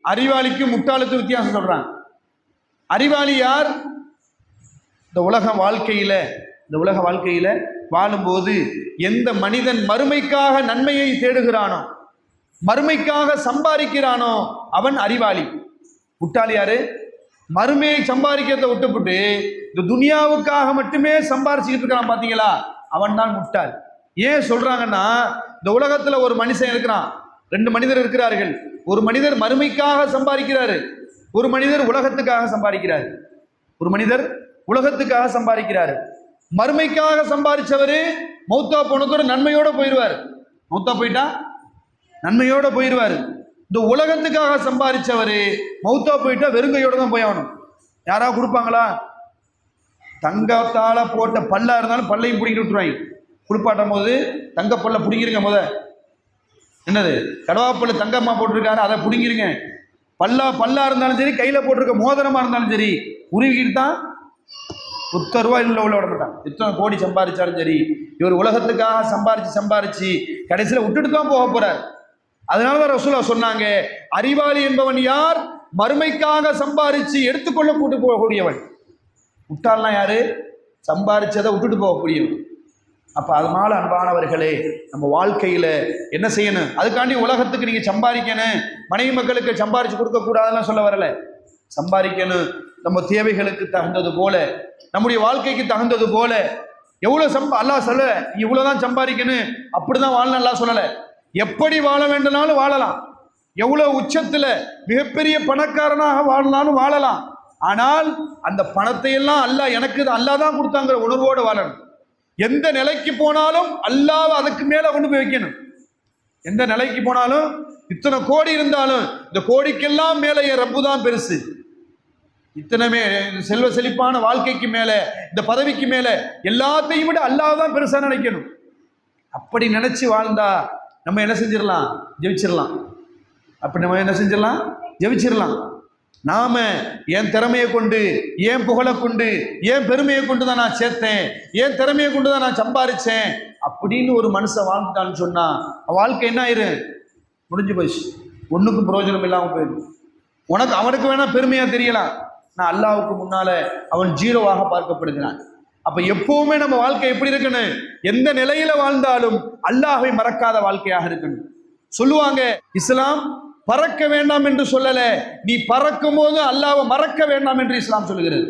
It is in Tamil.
அறிவாளிக்கும் முட்டாளுக்கும் வித்தியாசம் சொல்றாங்க. அறிவாளி யார்? இந்த உலக வாழ்க்கையில வாழும்போது எந்த மனிதன் மறுமைக்காக நன்மையை தேடுகிறானோ, மறுமைக்காக சம்பாதிக்கிறானோ அவன் அறிவாளி. முட்டாளி யாரு? மறுமையை சம்பாதிக்கிறத விட்டுப்பட்டு இந்த துனியாவுக்காக மட்டுமே சம்பாரிச்சுக்கிட்டு இருக்கான் பாத்தீங்களா, அவன் தான் முட்டாள். ஏன் சொல்றாங்கன்னா, இந்த உலகத்துல ஒரு மனுஷன் இருக்கிறான், ரெண்டு மனிதர் இருக்கிறார்கள். ஒரு மனிதர் மறுமைக்காக சம்பாதிக்கிறாரு, ஒரு மனிதர் உலகத்துக்காக சம்பாதிக்கிறாரு. மறுமைக்காக சம்பாதிச்சவரு மௌத்தா போனதோட நன்மையோட போயிடுவார். மௌத்தா போயிட்டா நன்மையோட போயிடுவார். இந்த உலகத்துக்காக சம்பாதிச்சவரு மௌத்தா போயிட்டா வெறுங்கையோட தான் போயாகணும். யாராவது கொடுப்பாங்களா? தங்கத்தால போட்ட பல்லா இருந்தாலும் பல்லையும் பிடிக்கிட்டு விட்டுருவாங்க. குளிப்பாட்டும் போது தங்க பல்ல பிடிங்கிருங்க. என்னது கடவாப்பல்ல தங்கம்மா போட்டிருக்காரு, அதை பிடிங்கிருங்க. பல்லா இருந்தாலும் சரி, கையில போட்டிருக்க மோதிரமா இருந்தாலும் சரி, உருவிக்கிட்டு தான் 10 ரூபாய் உள்ள விட மாட்டான். எத்தனை கோடி சம்பாதிச்சாலும் சரி, இவர் உலகத்துக்காக சம்பாரிச்சு கடைசியில் விட்டுட்டு தான் போக போறார். அதனாலதான் ரசூலா சொன்னாங்க, அறிவாளி என்பவன் யார்? மறுமைக்காக சம்பாரிச்சு எடுத்துக்கொள்ள கூட்டு போகக்கூடியவன். முட்டாள்னா யாரு? சம்பாரிச்சதை விட்டுட்டு போகக்கூடியவன். அப்ப அதனால அன்பானவர்களே, நம்ம வாழ்க்கையில என்ன செய்யணும்? அதுக்காண்டி உலகத்துக்கு நீங்க சம்பாதிக்கணும், மனைவி மக்களுக்கு சம்பாரிச்சு கொடுக்க கூடாதுன்னு சொல்ல வரல. சம்பாதிக்கணும், நம்ம தேவைகளுக்கு தகுந்தது போல, நம்முடைய வாழ்க்கைக்கு தகுந்தது போல. எவ்வளவு அல்லாஹ் சொல்ல நீ இவ்வளவுதான் சம்பாதிக்கணும் அப்படிதான் வாழணும் அல்லாஹ் சொல்லல. எப்படி வாழ வேண்டும்னாலும் வாழலாம். எவ்வளவு உச்சத்துல மிகப்பெரிய பணக்காரனாக வாழலாம்னு வாழலாம். ஆனால் அந்த பணத்தை எல்லாம் அல்லாஹ் எனக்கு அல்லாஹ் தான் கொடுத்தாங்கிற உணர்வோடு வாழணும். எந்த நிலைக்கு போனாலும் அல்லாஹ் அதுக்கு மேல கொண்டு போய் வைக்கணும். எந்த நிலைக்கு போனாலும், இத்தனை கோடி இருந்தாலும் இந்த கோடிக்கெல்லாம் மேல என் ரப்பு தான் பெருசு. இத்தனை செல்வ செழிப்பான வாழ்க்கைக்கு மேல, இந்த பதவிக்கு மேல எல்லாத்தையும் விட அல்லாஹ் தான் பெருசா நினைக்கணும். அப்படி நினைச்சு வாழ்ந்தா நம்ம என்ன செஞ்சிடலாம்? ஜெயிச்சிடலாம். அப்படி நம்ம என்ன செஞ்சிடலாம்? ஜெயிச்சிடலாம். நாம என் திறமையை கொண்டு, ஏன் புகழை கொண்டு, ஏன் பெருமையை கொண்டு தான் நான் சேர்த்தேன், ஏன் திறமையை கொண்டு தான் நான் சம்பாரிச்சேன் அப்படின்னு ஒரு மனுஷன் வாழ்ந்துட்டான்னு சொன்னா வாழ்க்கை என்ன ஆயிரும்? முடிஞ்சு போயிடுச்சு. ஒண்ணுக்கும் பிரயோஜனம் இல்லாம போயிடும். அவனுக்கு வேணா பெருமையா தெரியலாம், நான் அல்லாஹ்வுக்கு முன்னால அவன் ஜீரோவாக பார்க்கப்படுகிறான். அப்ப எப்பவுமே நம்ம வாழ்க்கை எப்படி இருக்கணும்? எந்த நிலையில வாழ்ந்தாலும் அல்லாஹ்வை மறக்காத வாழ்க்கையாக இருக்கணும். சொல்லுவாங்க, இஸ்லாம் பறக்க வேண்டாம் என்று சொல்லல, நீ பறக்கும் போது அல்லாஹ்வை மறக்க வேண்டாம் என்று இஸ்லாம் சொல்லுகிறது.